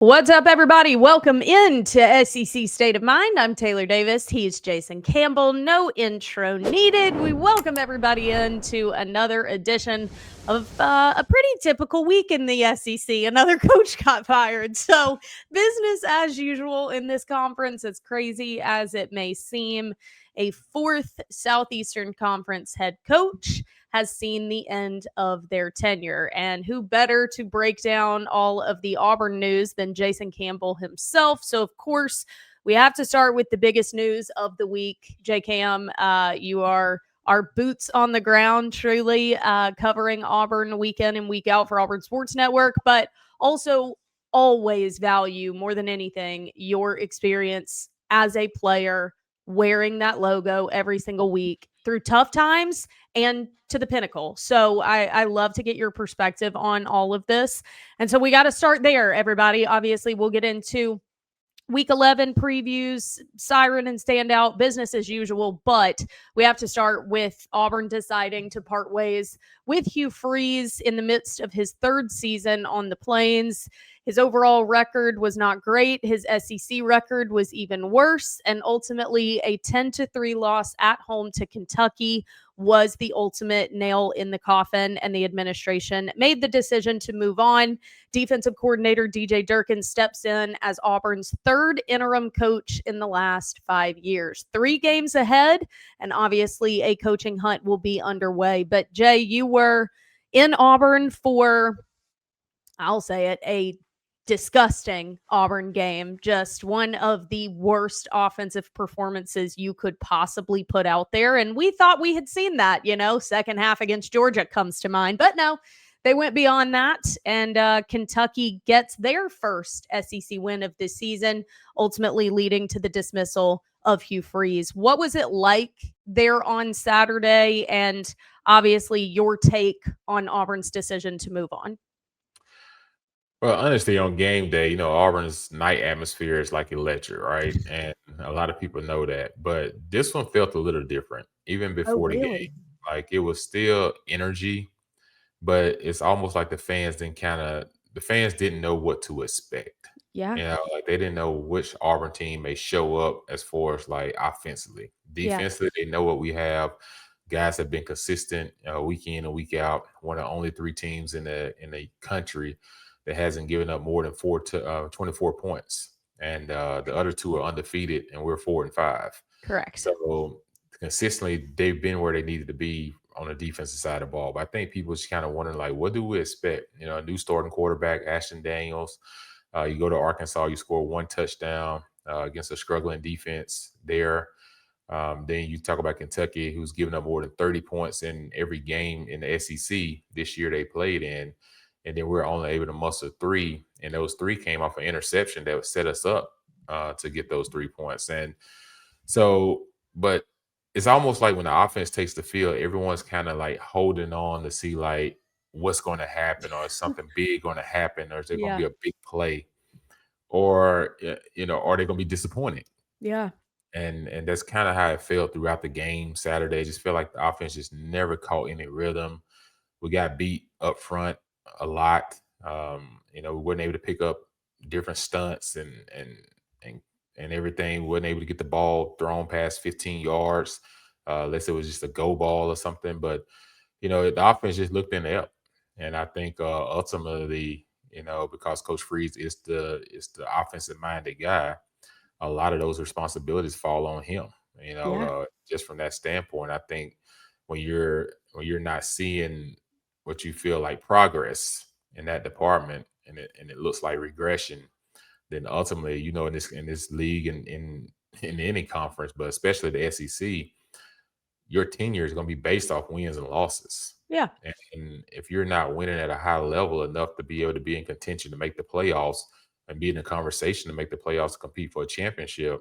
What's up, everybody? Welcome into SEC State of Mind. I'm Taylor Davis. He's Jason Campbell. No intro needed. We welcome everybody into another edition of a pretty typical week in the SEC. Another coach got fired. So business as usual in this conference, as crazy as it may seem. A fourth Southeastern Conference head coach has seen the end of their tenure. And who better to break down all of the Auburn news than Jason Campbell himself? So, of course, we have to start with the biggest news of the week. J Cam, you are our boots on the ground, truly covering Auburn week in and week out for Auburn Sports Network, but also always value more than anything your experience as a player wearing that logo every single week through tough times and to the pinnacle. So I love to get your perspective on all of this. And so we got to start there, everybody. Obviously, we'll get into Week 11 previews, siren and standout, business as usual, but we have to start with Auburn deciding to part ways with Hugh Freeze in the midst of his third season on the Plains. His overall record was not great. His SEC record was even worse, and ultimately a 10-3 loss at home to Kentucky was the ultimate nail in the coffin, and the administration made the decision to move on. Defensive coordinator DJ Durkin steps in as Auburn's third interim coach in the last 5 years. 3 games ahead, and obviously a coaching hunt will be underway. But Jay, you were in Auburn for, I'll say it, a disgusting Auburn game. Just one of the worst offensive performances you could possibly put out there. And we thought we had seen that, second half against Georgia comes to mind. But no, they went beyond that, and Kentucky gets their first SEC win of this season, ultimately leading to the dismissal of Hugh Freeze. What was it like there on Saturday? And obviously your take on Auburn's decision to move on. Well, honestly, on game day, Auburn's night atmosphere is like electric, right? And a lot of people know that. But this one felt a little different, even Oh, before the game. really? Like it was still energy, but it's almost like the fans didn't know what to expect. Yeah. Like they didn't know which Auburn team may show up as far as like offensively. Yeah. Defensively, they know what we have. Guys have been consistent week in and week out. One of the only 3 teams in the country that hasn't given up more than 24 points, and the other 2 are undefeated, and we're 4-5. Correct. So consistently, they've been where they needed to be on the defensive side of the ball. But I think people just kind of wondering, like, what do we expect? A new starting quarterback, Ashton Daniels. You go to Arkansas, you score 1 touchdown against a struggling defense there. Then you talk about Kentucky, who's given up more than 30 points in every game in the SEC this year they played in. And then we're only able to muster 3. And those 3 came off an interception that would set us up to get those 3 points. And so, but it's almost like when the offense takes the field, everyone's kind of like holding on to see like what's going to happen, or is something big going to happen, or is there going to be a big play, or, are they going to be disappointed? Yeah. And that's kind of how it felt throughout the game Saturday. I just feel like the offense just never caught any rhythm. We got beat up front a lot. We weren't able to pick up different stunts and everything. We weren't able to get the ball thrown past 15 yards, unless it was just a go ball or something. But the offense just looked in the air, and I think ultimately, because Coach Freeze is the offensive minded guy, a lot of those responsibilities fall on him. Just from that standpoint, I think when you're not seeing what you feel like progress in that department, and it looks like regression, then ultimately, in this league and in any conference, but especially the SEC, your tenure is going to be based off wins and losses. Yeah. And if you're not winning at a high level enough to be able to be in contention to make the playoffs and be in a conversation to make the playoffs to compete for a championship,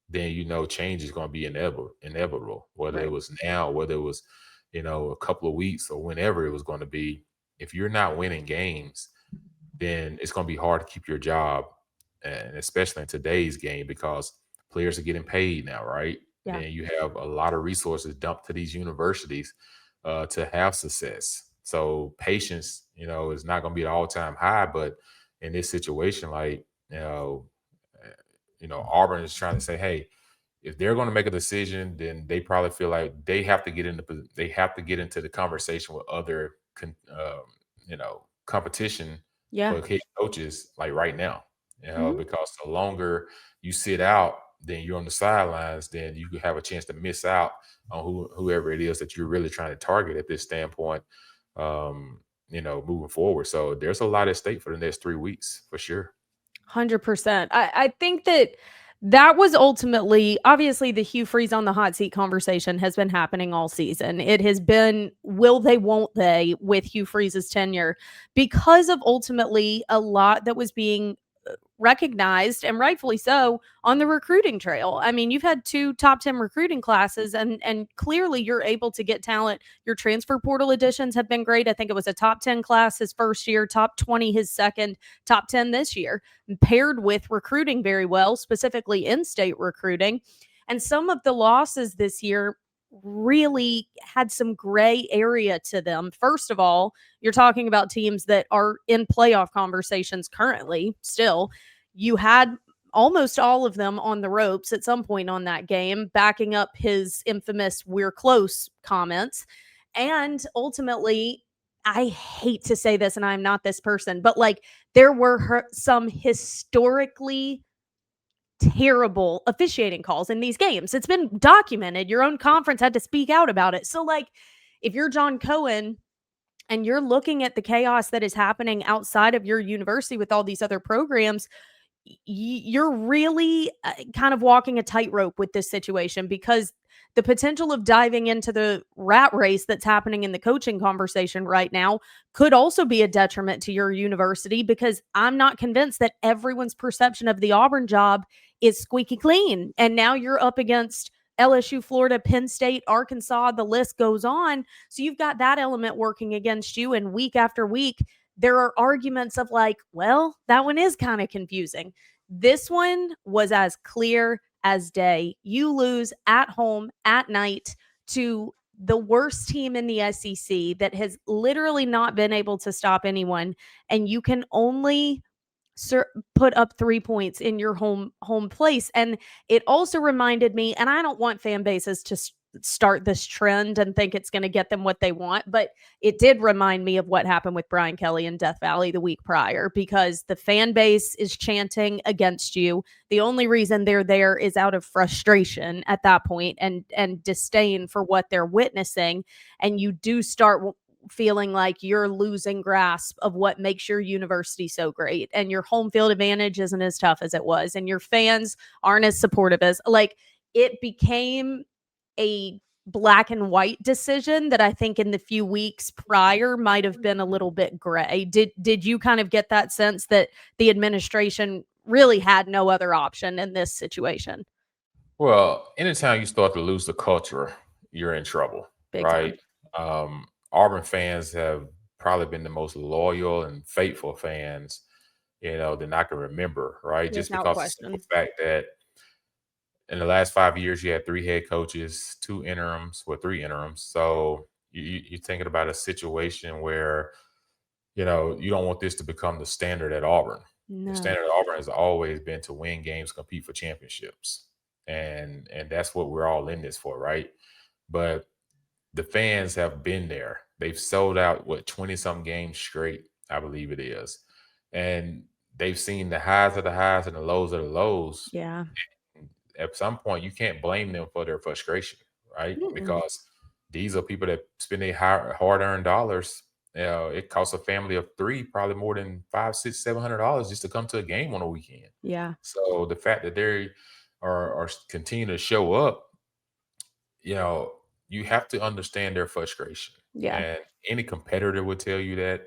then change is going to be inevitable. Whether it was now, whether it was a couple of weeks, or whenever it was going to be. If you're not winning games, then it's going to be hard to keep your job, and especially in today's game, because players are getting paid now, right? Yeah. And you have a lot of resources dumped to these universities to have success. So patience, is not going to be an all-time high, but in this situation, like, You know, uh, Auburn is trying to say, hey, if they're going to make a decision, then they probably feel like they have to get into the conversation with other competition Yeah. for head coaches like right now. Mhm. Because the longer you sit out, then you're on the sidelines, then you could have a chance to miss out on whoever it is that you're really trying to target at this standpoint. Moving forward. So there's a lot at stake for the next 3 weeks for sure. 100%. I think that that was ultimately, obviously, the Hugh Freeze on the hot seat conversation has been happening all season. It has been will they, won't they with Hugh Freeze's tenure, because of ultimately a lot that was being recognized, and rightfully so, on the recruiting trail. I mean, you've had two top 10 recruiting classes, and clearly you're able to get talent. Your transfer portal additions have been great. I think it was a top 10 class his first year, top 20 his second, top 10 this year, paired with recruiting very well, specifically in-state recruiting. And some of the losses this year really had some gray area to them. First of all, you're talking about teams that are in playoff conversations currently still. You had almost all of them on the ropes at some point on that game, backing up his infamous "we're close" comments. And ultimately, I hate to say this, and I'm not this person, but like there were some historically terrible officiating calls in these games. It's been documented. Your own conference had to speak out about it. So, like, if you're John Cohen and you're looking at the chaos that is happening outside of your university with all these other programs, you're really kind of walking a tightrope with this situation, because the potential of diving into the rat race that's happening in the coaching conversation right now could also be a detriment to your university, because I'm not convinced that everyone's perception of the Auburn job is squeaky clean. And now you're up against LSU, Florida, Penn State, Arkansas, the list goes on. So you've got that element working against you, and week after week there are arguments of like, well, that one is kind of confusing. This one was as clear as day. You lose at home at night to the worst team in the SEC that has literally not been able to stop anyone, and you can only put up 3 points in your home place. And it also reminded me, and I don't want fan bases to start this trend and think it's going to get them what they want, but it did remind me of what happened with Brian Kelly in Death Valley the week prior, because the fan base is chanting against you. The only reason they're there is out of frustration at that point, and disdain for what they're witnessing. And you do start feeling like you're losing grasp of what makes your university so great, and your home field advantage isn't as tough as it was, and your fans aren't as supportive as, like, it became a black and white decision that I think in the few weeks prior might have been a little bit gray. Did you kind of get that sense that the administration really had no other option in this situation? Well, anytime you start to lose the culture, you're in trouble, Big right? time. Auburn fans have probably been the most loyal and faithful fans, than I can remember, right? Just Without because the simple question. fact that in the last 5 years, you had three head coaches, two interims, well, three interims. So you're thinking about a situation where, you don't want this to become the standard at Auburn. The No. standard at Auburn has always been to win games, compete for championships. And that's what we're all in this for, right? But the fans have been there. They've sold out what 20 some games straight, I believe it is. And they've seen the highs of the highs and the lows of the lows. Yeah. At some point, you can't blame them for their frustration, right? Mm-mm. Because these are people that spend their hard-earned dollars. It costs a family of three probably more than five, six, $700 just to come to a game on a weekend. Yeah. So the fact that they are continue to show up, you know, you have to understand their frustration. Yeah. And any competitor would tell you that.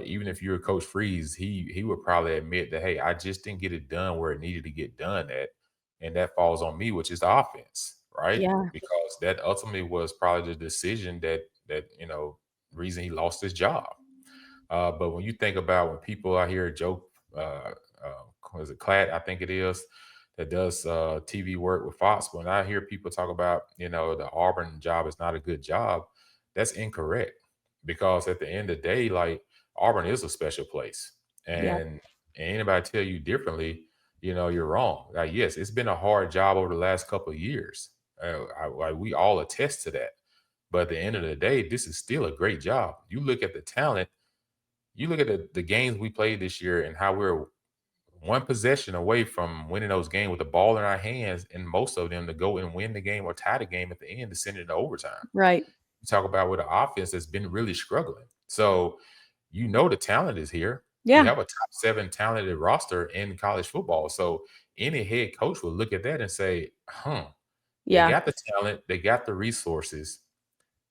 Even if you're Coach Freeze, he would probably admit that, hey, I just didn't get it done where it needed to get done at, and that falls on me, which is the offense, right? Yeah. Because that ultimately was probably the decision that reason he lost his job. But when you think about when people out here joke, was it Clad? I think it is that does TV work with Fox. When I hear people talk about the Auburn job is not a good job, that's incorrect because at the end of the day, like Auburn is a special place, Yeah. and And anybody tell you differently, you're wrong. Like, yes, it's been a hard job over the last couple of years. We all attest to that. But at the end of the day, this is still a great job. You look at the talent, you look at the games we played this year and how we're one possession away from winning those games with the ball in our hands, and most of them to go and win the game or tie the game at the end to send it to overtime. Right. You talk about with an offense that's been really struggling. So the talent is here. We Yeah. have a top 7 talented roster in college football. So any head coach will look at that and say, they Yeah. got the talent, they got the resources.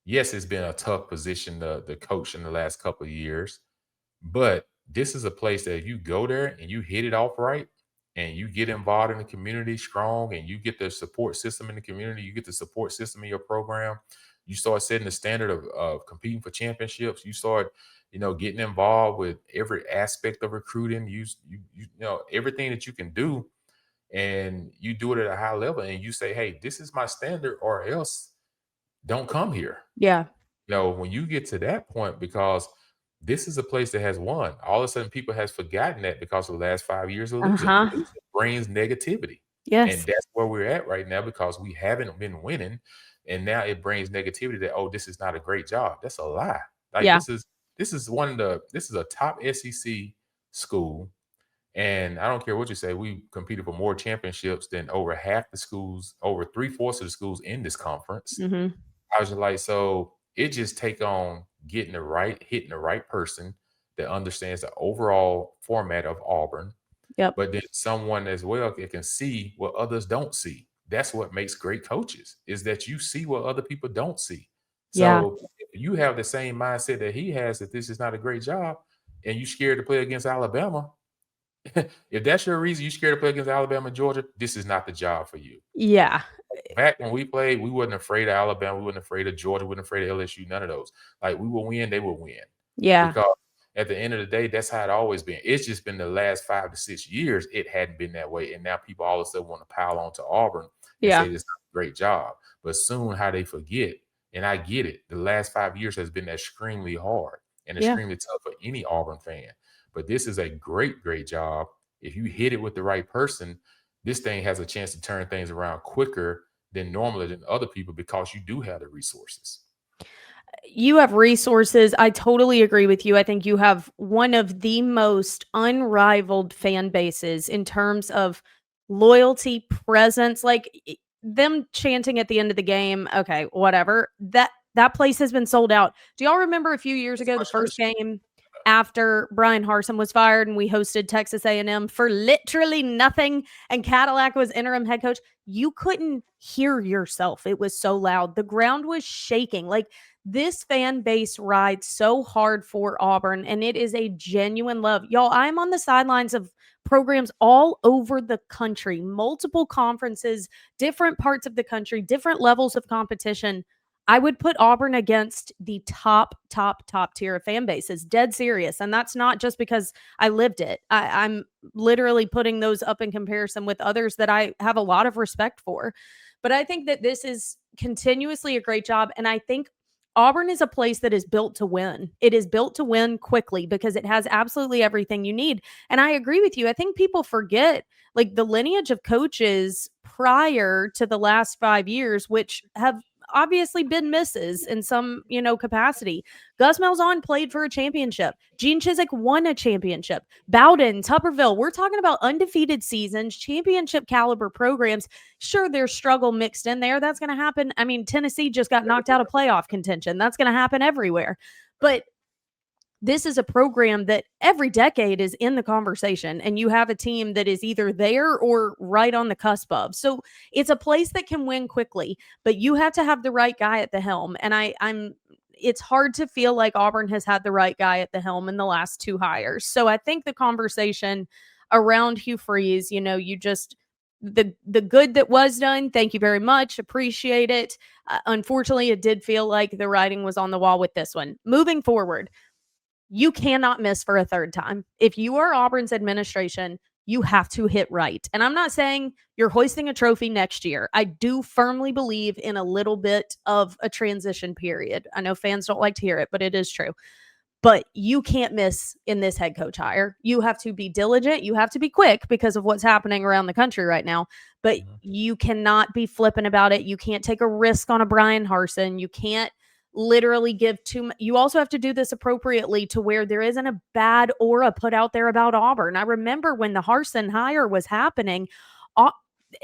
Yes, it's been a tough position to coach in the last couple of years, but this is a place that if you go there and you hit it off right and you get involved in the community strong and you get the support system in the community, you get the support system in your program, you start setting the standard of competing for championships, you start, getting involved with every aspect of recruiting, everything that you can do, and you do it at a high level and you say, hey, this is my standard or else don't come here. Yeah. When you get to that point, because this is a place that has won, all of a sudden people has forgotten that because of the last 5 years of losing. Losing brings negativity. And Yes. that's where we're at right now because we haven't been winning. And now it brings negativity that, oh, this is not a great job. That's a lie. Like Yeah. this is a top SEC school. And I don't care what you say, we competed for more championships than over half the schools, over 3/4 of the schools in this conference. Mhm. I was just like, so it just take on hitting the right person that understands the overall format of Auburn, Yep. but then someone as well that can see what others don't see. That's what makes great coaches, is that you see what other people don't see. Yeah. So if you have the same mindset that he has, that this is not a great job, and you scared to play against Alabama, if that's your reason you're scared to play against Alabama and Georgia, this is not the job for you. Yeah. Back when we played, we wasn't afraid of Alabama. We wasn't afraid of Georgia. We wasn't afraid of LSU. None of those. Like, we would win, they would win. Yeah. Because at the end of the day, that's how it always been. It's just been the last 5 to 6 years it hadn't been that way. And now people all of a sudden want to pile on to Auburn and Yeah. say this is a great job. But soon how they forget, and I get it, the last 5 years has been extremely hard and Yeah. extremely tough for any Auburn fan. But this is a great, great job. If you hit it with the right person, this thing has a chance to turn things around quicker than normally than other people because you do have the resources. You have resources. I totally agree with you. I think you have one of the most unrivaled fan bases in terms of loyalty, presence, like them chanting at the end of the game. Okay, whatever. That place has been sold out. Do y'all remember a few years ago, the first game after Brian Harsin was fired and we hosted Texas A&M for literally nothing and Cadillac was interim head coach? You couldn't hear yourself. It was so loud. The ground was shaking. Like, this fan base rides so hard for Auburn, and it is a genuine love. Y'all, I'm on the sidelines of programs all over the country, multiple conferences, different parts of the country, different levels of competition. I would put Auburn against the top tier of fan bases, dead serious. And that's not just because I lived it. I'm literally putting those up in comparison with others that I have a lot of respect for. But I think that this is continuously a great job. And I think Auburn is a place that is built to win. It is built to win quickly because it has absolutely everything you need. And I agree with you. I think people forget like the lineage of coaches prior to the last 5 years, which have obviously been misses in some, capacity. Gus Malzahn played for a championship. Gene Chizik won a championship. Bowden, Tupperville, we're talking about undefeated seasons, championship caliber programs. Sure, there's struggle mixed in there. That's going to happen. I mean, Tennessee just got knocked out of playoff contention. That's going to happen everywhere. But this is a program that every decade is in the conversation, and you have a team that is either there or right on the cusp of. So it's a place that can win quickly, but you have to have the right guy at the helm. And it's hard to feel like Auburn has had the right guy at the helm in the last 2 hires. So I think the conversation around Hugh Freeze, you just the good that was done. Thank you very much. Appreciate it. Unfortunately, it did feel like the writing was on the wall with this one. Moving forward, you cannot miss for a third time. If you are Auburn's administration, you have to hit right. And I'm not saying you're hoisting a trophy next year. I do firmly believe in a little bit of a transition period. I know fans don't like to hear it, but it is true. but you can't miss in this head coach hire. You have to be diligent. You have to be quick because of what's happening around the country right now. But Mhm. you cannot be flippant about it. You can't take a risk on a Brian Harsin. You can't literally give too much. You also have to do this appropriately to where there isn't a bad aura put out there about Auburn. I remember when the Harsin hire was happening,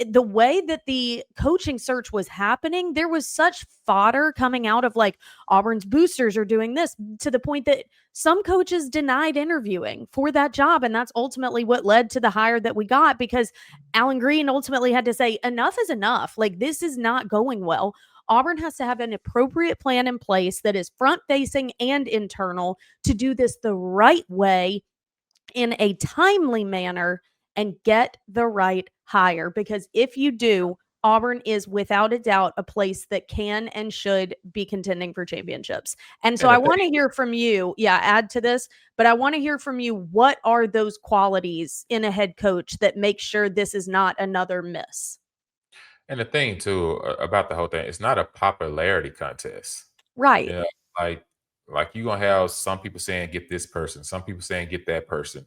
the way that the coaching search was happening, there was such fodder coming out of like Auburn's boosters are doing this, to the point that some coaches denied interviewing for that job. And that's ultimately what led to the hire that we got, because Alan Green ultimately had to say, enough is enough. Like, this is not going well. Auburn has to have an appropriate plan in place that is front facing and internal to do this the right way in a timely manner and get the right hire. Because if you do, Auburn is without a doubt a place that can and should be contending for championships. And so And I the want to thing, hear from you. Yeah, add to this, but I want to hear from you. What are those qualities in a head coach that make sure this is not another miss? and the thing too about the whole thing, it's not a popularity contest. Right. You know, like you gonna have some people saying get this person, some people saying get that person.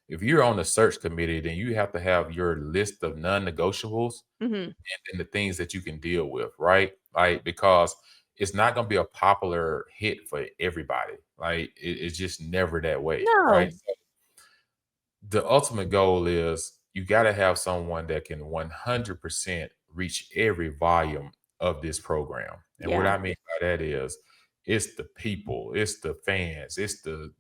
If you're on the search committee, then you have to have your list of non-negotiables Mm-hmm. and the things that you can deal with, right? Like, because it's not going to be a popular hit for everybody. Like, it's just never that way, right? No. So the ultimate goal is you got to have someone that can 100% reach every volume of this program. And what Yeah. I mean by that is it's the people, it's the fans, it's the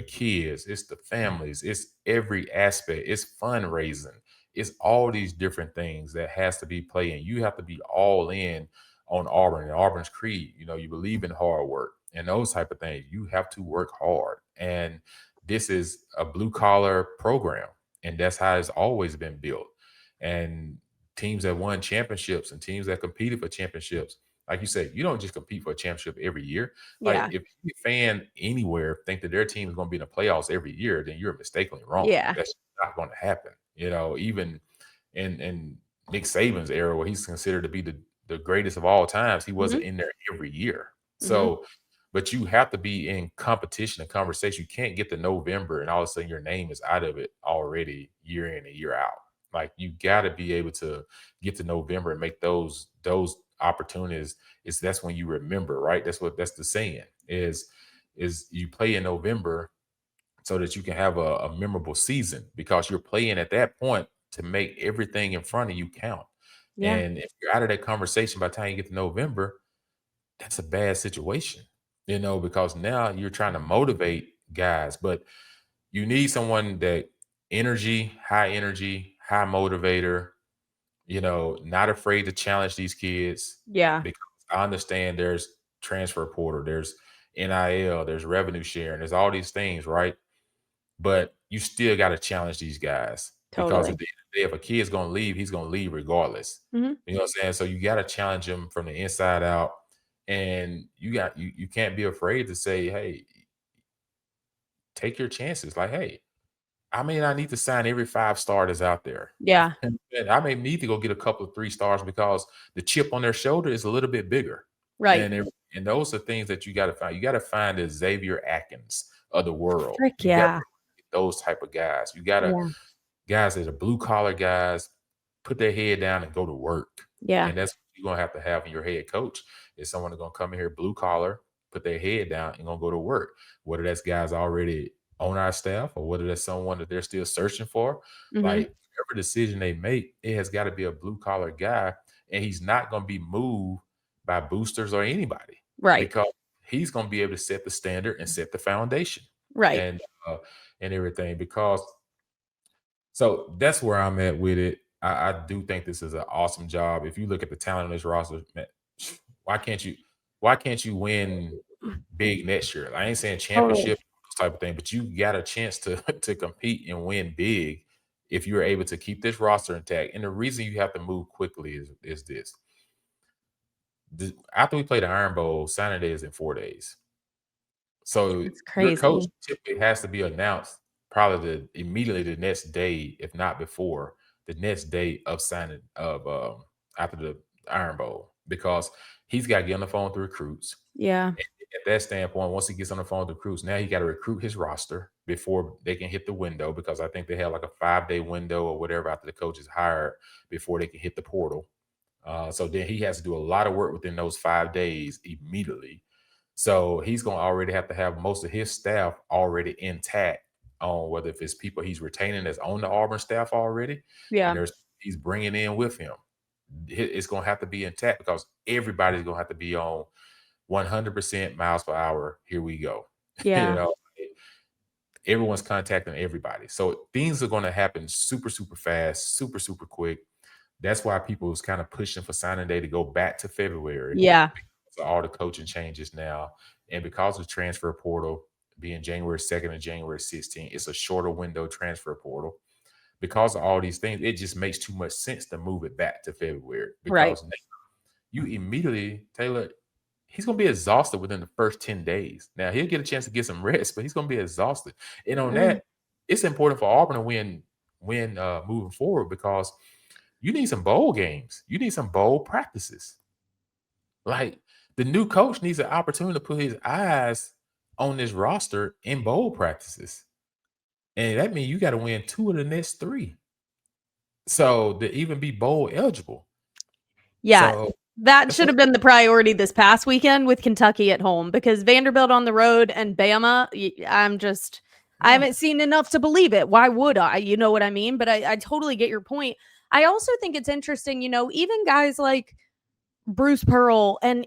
kids, it's the families, it's every aspect, it's fundraising, it's all these different things that has to be playing. You have to be all in on Auburn and Auburn's creed. You know, you believe in hard work and those type of things. You have to work hard. And this is a blue collar program, and that's how it's always been built. And teams that won championships and teams that competed for championships, like you said, you don't just compete for a championship every year. Like, Yeah. if any fan anywhere think that their team is going to be in the playoffs every year, then you're mistakenly wrong. Yeah. That's not going to happen. You know, even in Nick Saban's era, where he's considered to be the greatest of all times, he Mm-hmm. wasn't in there every year. Mm-hmm. So, but you have to be in competition and conversation. You can't get to November and all of a sudden your name is out of it already year in and year out. Like, you got to be able to get to November and make those opportunities. That's when you remember, right? That's the saying is you play in November so that you can have a memorable season, because you're playing at that point to make everything in front of you count. Yeah. And if you're out of that conversation by the time you get to November, that's a bad situation, because now you're trying to motivate guys, but you need someone that energy, high motivator, not afraid to challenge these kids, Yeah. because I understand there's transfer portal, there's NIL, there's revenue sharing, there's all these things, right? But you still got to challenge these guys, because at Totally. the end of the day, if a kid's going to leave, he's going to leave regardless. Mm-hmm. You know what I'm saying? So you got to challenge him from the inside out, and you can't be afraid to say, "Hey, take your chances." Like, "Hey, I may not need to sign every 5-star that's out there. Yeah. And I may need to go get a couple of 3 stars because the chip on their shoulder is a little bit bigger." Right. And those are things that you got to find. You got to find the Xavier Atkins of the world. Frick You got to yeah. get those type of guys. You got to Yeah. guys that are blue collar guys, put their head down and go to work. Yeah. And that's what you're gonna have in your head coach, is someone that's gonna come in here blue collar, put their head down and gonna go to work. Whether that's guys already on our staff or whether that's someone that they're still searching for. Mhm. Like, whatever decision they make, it has got to be a blue collar guy, and he's not gonna be moved by boosters or anybody, Right. because he's gonna be able to set the standard and set the foundation Right. and and everything. Because so that's where I'm at with it. I do think this is an awesome job. If you look at the talent on this roster, man, why can't you why can't you win big next year? I ain't saying Totally. championship, those type of thing, but you got a chance to to compete and win big if you're able to keep this roster intact. And the reason you have to move quickly is this. After we play the Iron Bowl, signing day is in 4 days. So It's your coach crazy. typically has to be announced probably immediately the next day, if not before the next day of signing of after the Iron Bowl, because he's got to get on the phone with the recruits. Yeah. at that standpoint, once he gets on the phone with the recruits, now he got to recruit his roster before they can hit the window, because I think they have like a 5-day window or whatever after the coach is hired before they can hit the portal. So then he has to do a lot of work within those 5 days immediately. So he's going to already have to have most of his staff already intact, on whether if it's people he's retaining that's on the Auburn staff already, and Yeah. there's he's bringing in with him. It's going to have to be intact because everybody's going to have to be on 100% miles per hour. Here we go. You Yeah. know, everyone's contacting everybody. So things are going to happen super, super fast, super, super quick. That's why people was kind of pushing for signing day to go back to February. Yeah. So all the coaching changes now. And because of transfer portal being January 2nd and January 16th, it's a shorter window transfer portal. Because of all these things, it just makes too much sense to move it back to February, Right. because you immediately, Taylor, he's going to be exhausted within the first 10 days. Now, he'll get a chance to get some rest, but he's going to be exhausted. And on Mm. that, it's important for Auburn to win moving forward, because you need some bowl games. You need some bowl practices. Like, the new coach needs an opportunity to put his eyes on this roster in bowl practices. And that means you got to win 2 of the next 3. So to even be bowl eligible. Yeah. So That that's should what have been the priority this past weekend with Kentucky at home, because Vanderbilt on the road and Bama, I yeah. haven't seen enough to believe it. Why would I? You know what I mean? But I totally get your point. I also think it's interesting, even guys like Bruce Pearl and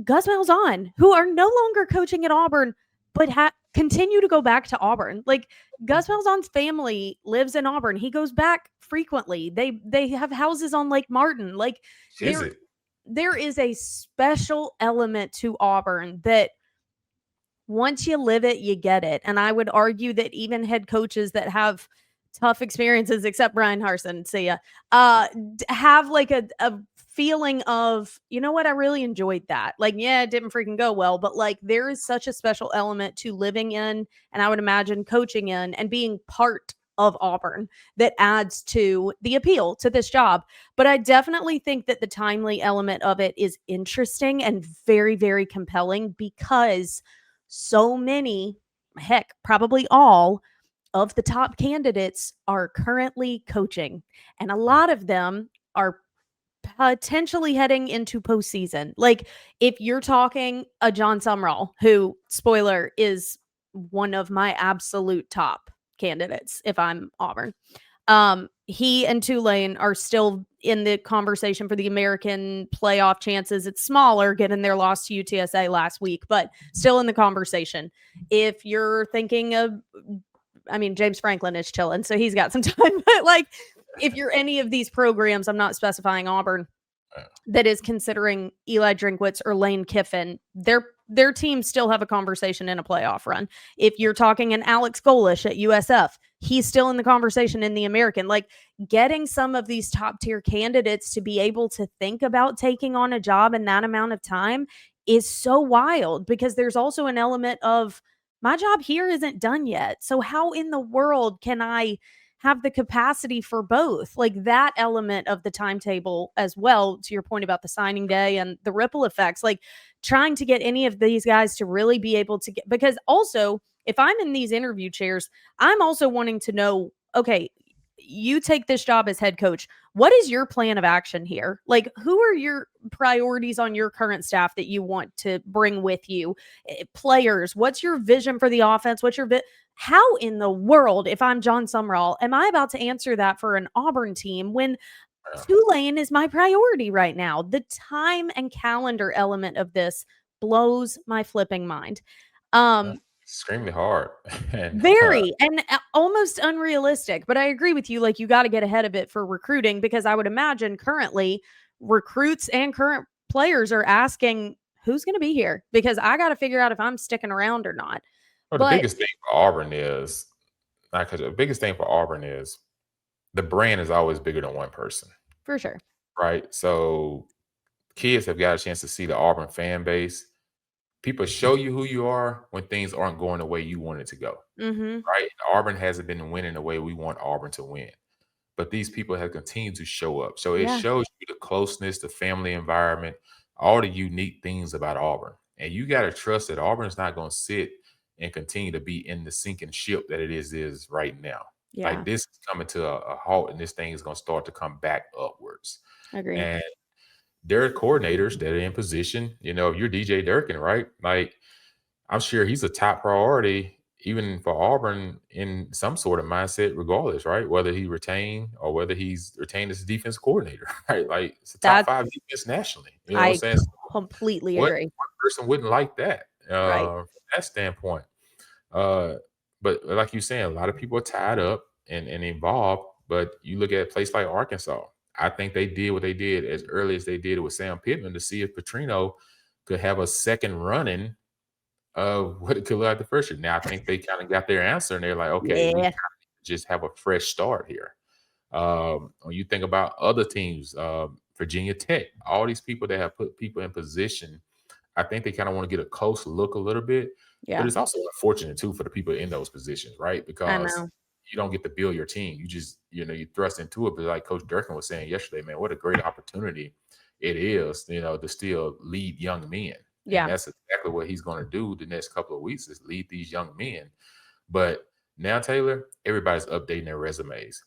Gus Malzahn, who are no longer coaching at Auburn, but continue to go back to Auburn. Like, Gus Malzahn's family lives in Auburn. He goes back frequently. They have houses on Lake Martin. Like, Is there it? there is a special element to Auburn that once you live it, you get it. And I would argue that even head coaches that have tough experiences, except Brian Harsin, see ya, have like a feeling of, you know what, I really enjoyed that. Like, yeah, it didn't freaking go well, but like there is such a special element to living in, and I would imagine coaching in and being part of Auburn that adds to the appeal to this job. But I definitely think that the timely element of it is interesting and very, very compelling, because so many, heck, probably all of the top candidates are currently coaching, and a lot of them are potentially heading into postseason. Like, if you're talking a John Sumrall, who, spoiler, is one of my absolute top candidates if I'm Auburn. He and Tulane are still in the conversation for the American playoff chances. It's smaller given their loss to UTSA last week, but still in the conversation. If you're thinking of, I mean, James Franklin is chilling, so he's got some time, but like, if you're any of these programs, I'm not specifying Auburn, that is considering Eli Drinkwitz or Lane Kiffin, their teams still have a conversation in a playoff run. If you're talking an Alex Golish at USF, he's still in the conversation in the American. Like, getting some of these top tier candidates to be able to think about taking on a job in that amount of time is so wild, because there's also an element of, my job here isn't done yet. So how in the world can I have the capacity for both? Like, that element of the timetable as well, to your point about the signing day and the ripple effects, like trying to get any of these guys to really be able to get, because also if I'm in these interview chairs, I'm also wanting to know, okay, you take this job as head coach, what is your plan of action here? Like, who are your priorities on your current staff that you want to bring with you? Players, what's your vision for the offense? What's your how in the world, if I'm John Sumrall, am I about to answer that for an Auburn team when Tulane is my priority right now? The time and calendar element of this blows my flipping mind. Extremely hard. And Very, and almost unrealistic. But I agree with you. Like, you got to get ahead of it for recruiting, because I would imagine currently recruits and current players are asking, who's going to be here? Because I got to figure out if I'm sticking around or not. the But biggest thing for Auburn is, the biggest thing for Auburn is the brand is always bigger than one person, for sure. right? So kids have got a chance to see the Auburn fan base. People show you who you are when things aren't going the way you want it to go, Mm-hmm. right? Auburn hasn't been winning the way we want Auburn to win, but these people have continued to show up. So it Yeah. shows you the closeness, the family environment, all the unique things about Auburn. And you got to trust that Auburn's not going to sit and continue to be in the sinking ship that it is right now. Yeah. Like, this is coming to a halt, and this thing is going to start to come back upwards. Agree. And there are coordinators that are in position. You know, if you're DJ Durkin, right? Like, I'm sure he's a top priority, even for Auburn, in some sort of mindset, regardless, right? Whether he retained or whether he's retained as a defense coordinator, right? Like, it's a top That 5 defense nationally. You know what I'm I saying? So completely what agree. person wouldn't like that Right. from that standpoint? Uh, but like you're saying, a lot of people are tied up and involved. But you look at a place like Arkansas, I think they did what they did as early as they did it with Sam Pittman to see if Petrino could have a second running of what it could look like the first year. Now, I think they kind of got their answer, and they're like, okay, we Yeah. kind of just have a fresh start here. When you think about other teams, Virginia Tech, all these people that have put people in position, I think they kind of want to get a close look a little bit. But Yeah. it's also unfortunate too for the people in those positions, right? I Because know. you don't get to build your team. You just, you thrust into it. But like Coach Durkin was saying yesterday, man, what a great opportunity it is, to still lead young men. And Yeah. that's exactly what he's going to do the next couple of weeks, is lead these young men. But now, Taylor, everybody's updating their resumes.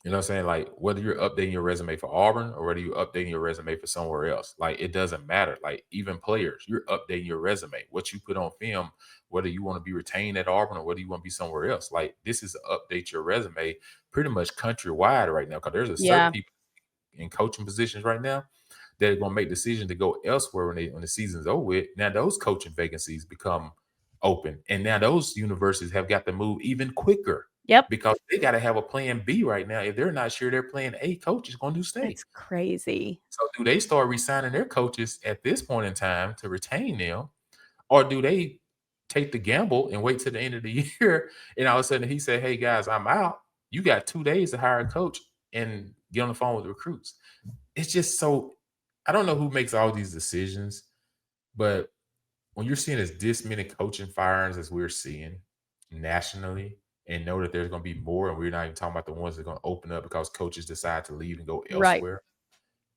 You know what I'm saying? Like, whether you're updating your resume for Auburn or whether you're updating your resume for somewhere else, like, it doesn't matter. Like, even players, you're updating your resume, what you put on film, whether you want to be retained at Auburn or whether you want to be somewhere else. Like, this is update your resume pretty much countrywide right now, because there's a certain Yeah. people in coaching positions right now that are going to make decisions to go elsewhere when the season's over with. Now those coaching vacancies become open, and now those universities have got to move even quicker Yep. because they got to have a plan B right now. If they're not sure their plan A coach is going to stay, That's crazy. so do they start resigning their coaches at this point in time to retain them, or do they take the gamble and wait till the end of the year and all of a sudden he said, "Hey guys, I'm out. You got 2 days to hire a coach and get on the phone with the recruits." It's just so, I don't know who makes all these decisions, but when you're seeing this many coaching firings as we're seeing nationally, and know that there's going to be more, and we're not even talking about the ones that are going to open up because coaches decide to leave and go Right. elsewhere,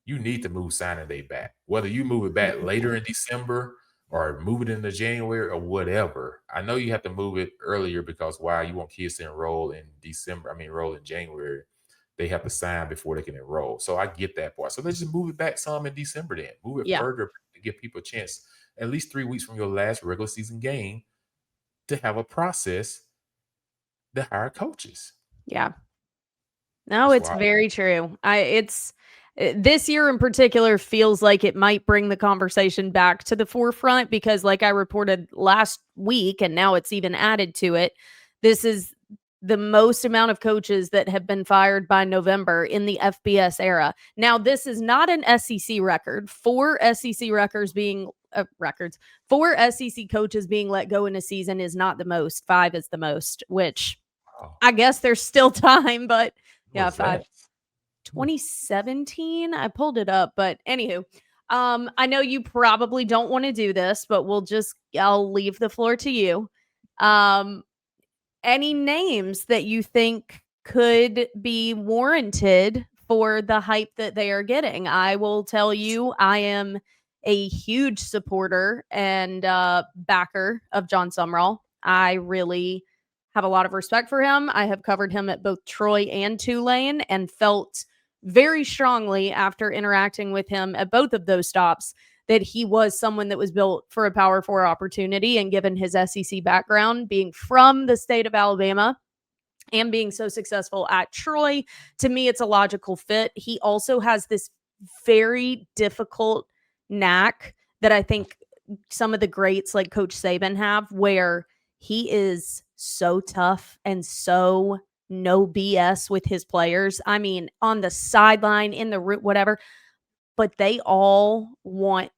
you need to move signing day back. Whether you move it back Mhm. later in December or move it into January or whatever. I know you have to move it earlier because why, you want kids to enroll in December. I mean, enroll in January. They have to sign before they can enroll. So I get that part. So let's just move it back some in December then. Move it Yeah. further to give people a chance, at least 3 weeks from your last regular season game, to have a process to hire coaches. Yeah. No, That's it's why. very true. This year in particular feels like it might bring the conversation back to the forefront because, like I reported last week, and now it's even added to it, this is the most amount of coaches that have been fired by November in the FBS era. Now, this is not an SEC record. Four SEC records being records. 4 SEC coaches being let go in a season is not the most. 5 is the most, which Oh, I guess there's still time, but what yeah, was 5. that? 2017, I pulled it up, but anywho, I know you probably don't want to do this, but I'll leave the floor to you. Um, any names that you think could be warranted for the hype that they are getting? I will tell you, I am a huge supporter and backer of John Sumrall. I really have a lot of respect for him. I have covered him at both Troy and Tulane and felt very strongly after interacting with him at both of those stops that he was someone that was built for a Power 4 opportunity. And given his SEC background, being from the state of Alabama and being so successful at Troy, to me, it's a logical fit. He also has this very difficult knack that I think some of the greats like Coach Saban have, where he is so tough and so no BS with his players. I mean, on the sideline, in the root, whatever, but they all want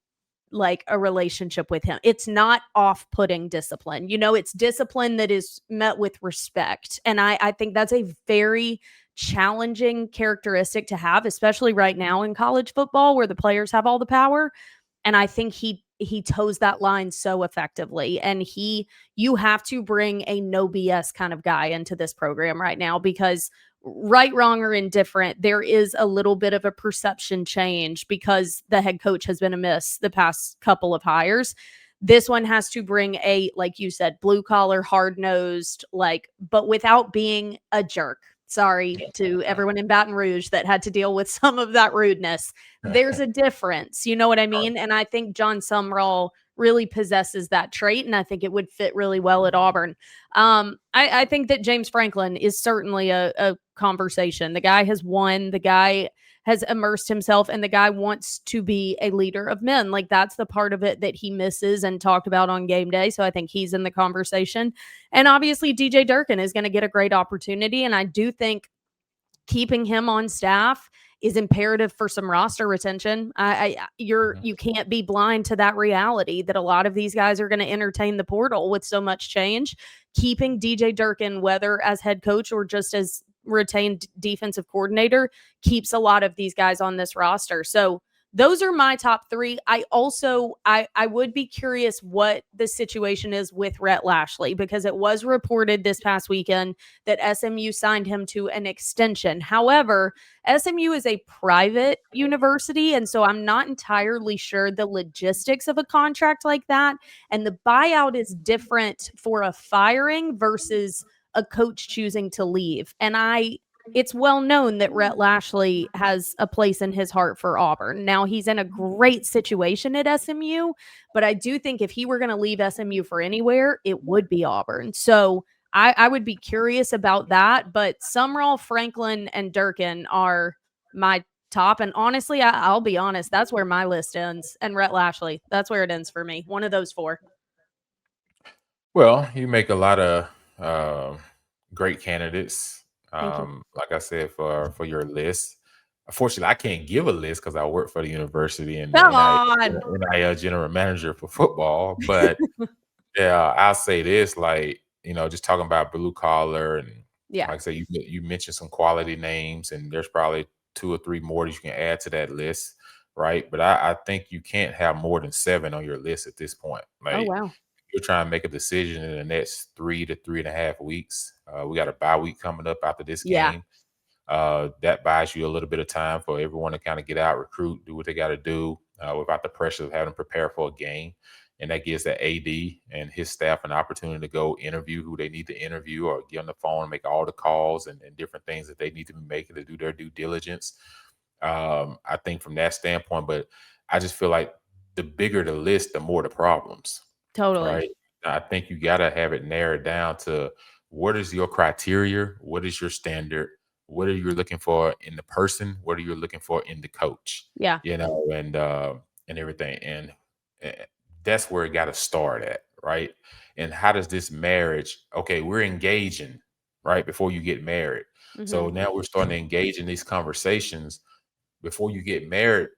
like a relationship with him. It's not off-putting discipline. It's discipline that is met with respect. And I think that's a very challenging characteristic to have, especially right now in college football where the players have all the power. And I think he toes that line so effectively. And you have to bring a no BS kind of guy into this program right now because right, wrong, or indifferent, there is a little bit of a perception change because the head coach has been amiss the past couple of hires. This one has to bring a, like you said, blue collar, hard nosed, like, but without being a jerk. Sorry to everyone in Baton Rouge that had to deal with some of that rudeness. There's a difference. You know what I mean? And I think John Sumrall really possesses that trait. And I think it would fit really well at Auburn. I think that James Franklin is certainly a conversation. The guy has won. The guy has immersed himself, and the guy wants to be a leader of men. Like, that's the part of it that he misses and talked about on game day. So I think he's in the conversation. And obviously DJ Durkin is going to get a great opportunity. And I do think keeping him on staff is imperative for some roster retention. You can't be blind to that reality that a lot of these guys are going to entertain the portal with so much change. Keeping DJ Durkin, whether as head coach or just as retained defensive coordinator, keeps a lot of these guys on this roster. So those are my top three. I would be curious what the situation is with Rhett Lashlee, because it was reported this past weekend that SMU signed him to an extension. However, SMU is a private university, and so I'm not entirely sure the logistics of a contract like that. And the buyout is different for a firing versus a coach choosing to leave. And it's well known that Rhett Lashlee has a place in his heart for Auburn. Now, he's in a great situation at SMU, but I do think if he were going to leave SMU for anywhere, it would be Auburn. So I would be curious about that. But Sumrall, Franklin, and Durkin are my top. And honestly, I'll be honest, that's where my list ends. And Rhett Lashlee, that's where it ends for me. One of those four. Well, you make a lot of great candidates. Thank you. Like I said, for your list. Unfortunately, I can't give a list because I work for the university and Come NIL, on. NIL general manager for football. But yeah, I'll say this, like, just talking about blue collar and Yeah. like I say, you mentioned some quality names, and there's probably 2 or 3 more that you can add to that list, right? But I think you can't have more than 7 on your list at this point. Oh, Like, wow. you're trying to make a decision in the next 3 to 3.5 weeks. We got a bye week coming up after this Yeah. game. That buys you a little bit of time for everyone to kind of get out, recruit, do what they got to do without the pressure of having to prepare for a game. And that gives the AD and his staff an opportunity to go interview who they need to interview, or get on the phone and make all the calls and different things that they need to be making to do their due diligence. I think from that standpoint, but I just feel like the bigger the list, the more the problems. Totally. Right. I think you got to have it narrowed down to what is your criteria? What is your standard? What are you looking for in the person? What are you looking for in the coach? Yeah. And everything. And eh, that's where it got to start at. Right. And how does this marriage, okay, we're engaging right before you get married. So Mm-hmm. now we're starting to engage in these conversations before you get married.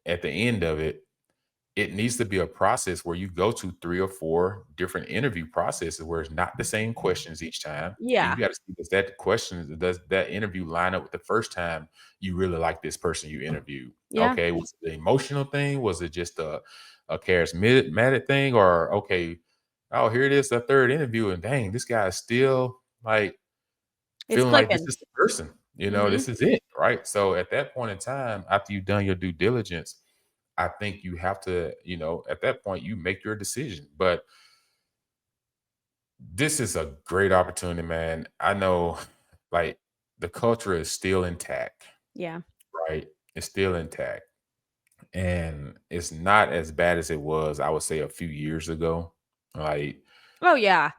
At the end of it, it needs to be a process where you go to 3 or 4 different interview processes where it's not the same questions each time. And Yeah. you got to see, does that interview line up with the first time you really like this person you interviewed? Yeah. Okay, was it the emotional thing? Was it just a charismatic thing? Or okay, oh, here it is, the third interview, and dang, this guy is still like It's feeling like this clicking. is the person, Mm-hmm. this is it, right? So at that point in time, after you've done your due diligence, I think you have to, at that point, you make your decision. But this is a great opportunity, man. I know, like, the culture is still intact, Yeah. right? It's still intact. And it's not as bad as it was, I would say, a few years ago. Like, Oh, yeah.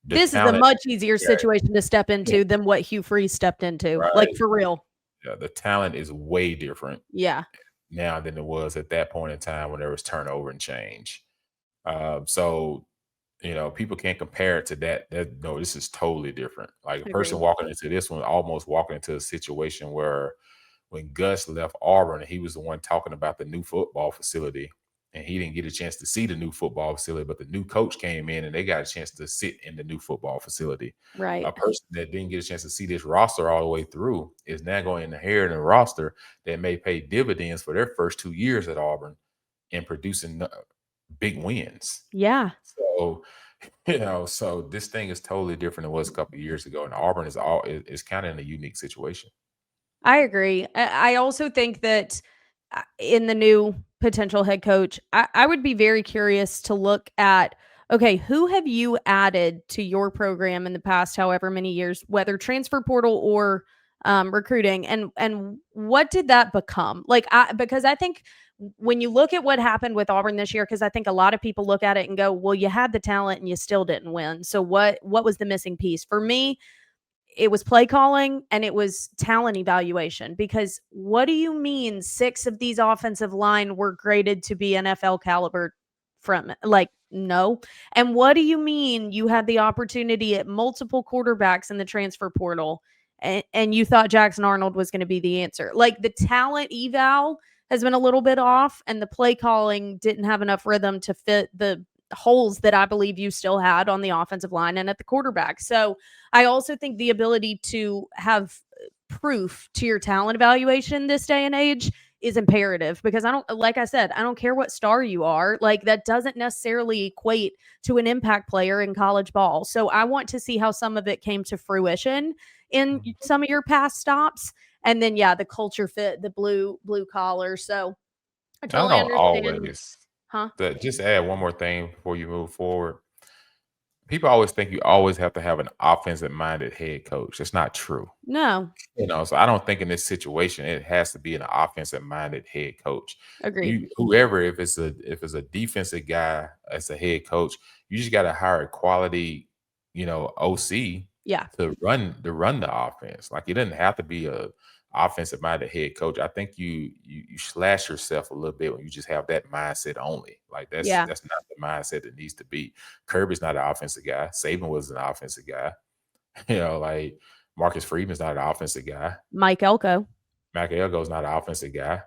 the This is a talent, much easier yeah, situation to step yeah, into than what Hugh Freeze stepped into. Like, right. for real. Yeah, the talent is way different Yeah. now than it was at that point in time when there was turnover and change. So people can't compare it to that. That no, this is totally different. Like, a person Agreed. walking into this one, almost walking into a situation where when Gus left Auburn, he was the one talking about the new football facility, and he didn't get a chance to see the new football facility, but the new coach came in and they got a chance to sit in the new football facility. Right. A person that didn't get a chance to see this roster all the way through is now going to inherit a roster that may pay dividends for their first 2 years at Auburn and producing big wins. Yeah. So, so this thing is totally different than it was a couple of years ago, and Auburn is kind of in a unique situation. I agree. I also think that in the new potential head coach, I would be very curious to look at, okay, who have you added to your program in the past however many years, whether transfer portal or recruiting, and what did that become? Like, because I think when you look at what happened with Auburn this year, because I think a lot of people look at it and go, well, you had the talent and you still didn't win. So what was the missing piece? For me, it was play calling and it was talent evaluation. Because what do you mean 6 of these offensive line were graded to be NFL caliber from, like, no. And what do you mean you had the opportunity at multiple quarterbacks in the transfer portal and you thought Jackson Arnold was going to be the answer? Like, the talent eval has been a little bit off, and the play calling didn't have enough rhythm to fit the holes that I believe you still had on the offensive line and at the quarterback. So I also think the ability to have proof to your talent evaluation this day and age is imperative, because I don't, like I said, I don't care what star you are. Like, that doesn't necessarily equate to an impact player in college ball. So I want to see how some of it came to fruition in some of your past stops. And then, yeah, the culture fit, the blue collar. So I I totally don't understand. always. Huh? Just add one more thing before you move forward. People always think you always have to have an offensive-minded head coach. It's not true. No. So I don't think in this situation it has to be an offensive-minded head coach. Agreed. Whoever, if it's a defensive guy as a head coach, you just got to hire a quality, OC Yeah. to run the offense. Like, it doesn't have to be a offensive-minded head coach. I think you slash yourself a little bit when you just have that mindset only. Like, that's Yeah. not the mindset that needs to be. Kirby's not an offensive guy. Saban was an offensive guy. Like, Marcus Freeman's not an offensive guy. Mike Elko. Mac Elgo's not an offensive guy.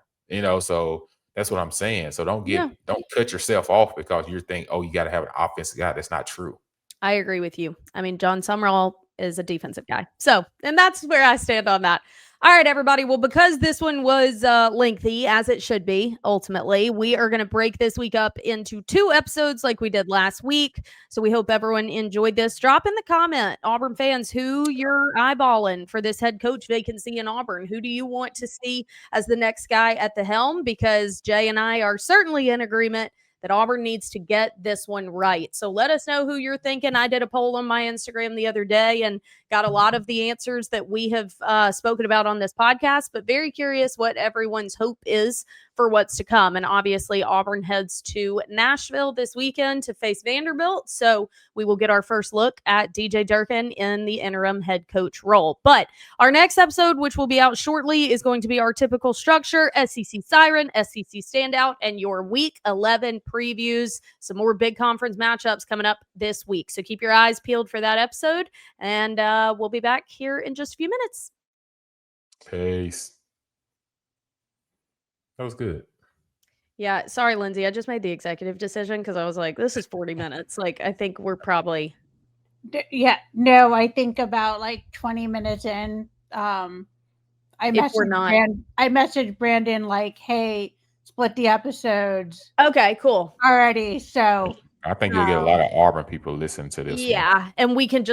So that's what I'm saying. So don't Yeah. cut yourself off because you think, oh, you got to have an offensive guy. That's not true. I agree with you. I mean, John Sumrall is a defensive guy. So, and that's where I stand on that. All right, everybody. Well, because this one was lengthy, as it should be, ultimately, we are going to break this week up into 2 episodes like we did last week. So we hope everyone enjoyed this. Drop in the comment, Auburn fans, who you're eyeballing for this head coach vacancy in Auburn. Who do you want to see as the next guy at the helm? Because Jay and I are certainly in agreement that Auburn needs to get this one right. So let us know who you're thinking. I did a poll on my Instagram the other day and got a lot of the answers that we have spoken about on this podcast, but very curious what everyone's hope is for what's to come. And obviously Auburn heads to Nashville this weekend to face Vanderbilt. So we will get our first look at DJ Durkin in the interim head coach role. But our next episode, which will be out shortly, is going to be our typical structure: SEC Siren, SEC Standout, and your Week 11 previews. Some more big conference matchups coming up this week. So keep your eyes peeled for that episode, and we'll be back here in just a few minutes. Peace. That was good. Yeah, sorry, Lindsay. I just made the executive decision because I was like, this is 40 minutes. Like, I think we're probably... Yeah, no, I think about like 20 minutes in. I messaged Brandon like, hey, split the episodes. Okay, cool. Already. So I think you'll get a lot of Auburn people listening to this one. Yeah, and we can just